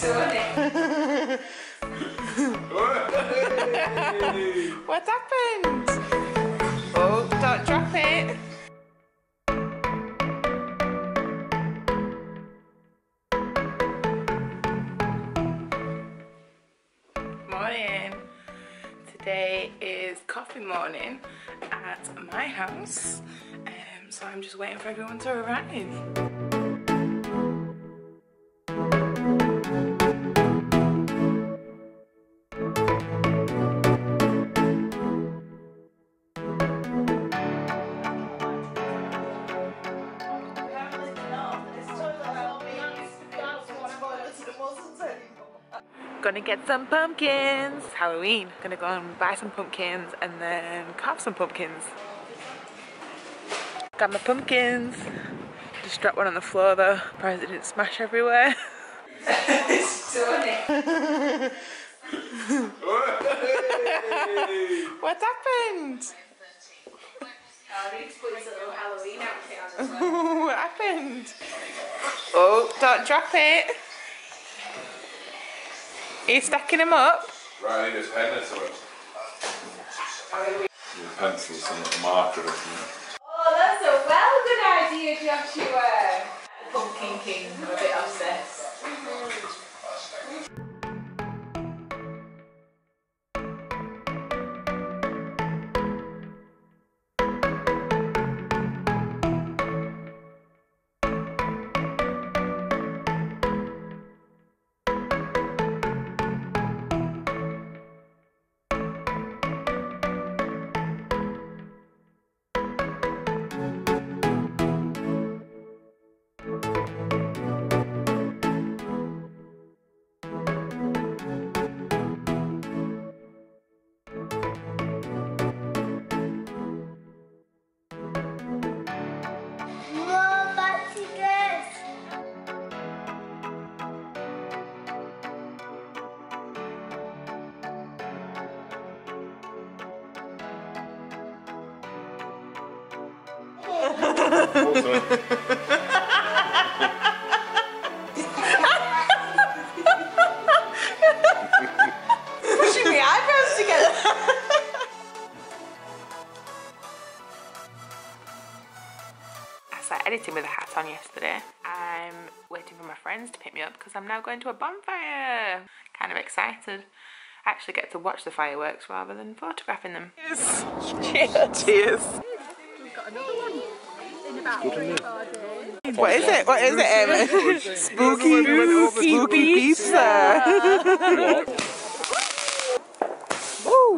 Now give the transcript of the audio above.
Toni. What happened? Oh, don't drop it. Morning. Today is coffee morning at my house, so I'm just waiting for everyone to arrive. Gonna get some pumpkins. Halloween. Gonna go and buy some pumpkins and then carve some pumpkins. Got my pumpkins. Just dropped one on the floor though. Surprised it didn't smash everywhere. It's Toni. What happened? I need to put his little Halloween outfit on as well. What happened? Oh, don't drop it. Are you stacking them up? Right, I need this pen or something. Your pencils and a marker or something. Oh, that's a well good idea, Joshua. Pumpkin King, I'm a bit obsessed. Pushing my eyebrows together. I started editing with a hat on yesterday. I'm waiting for my friends to pick me up because I'm now going to a bonfire. Kind of excited. I actually get to watch the fireworks rather than photographing them. Cheers. Cheers. Cheers. We've got another one in about 3 or 4 days. What is it? What is it, Emma? Spooky pizza. Woo.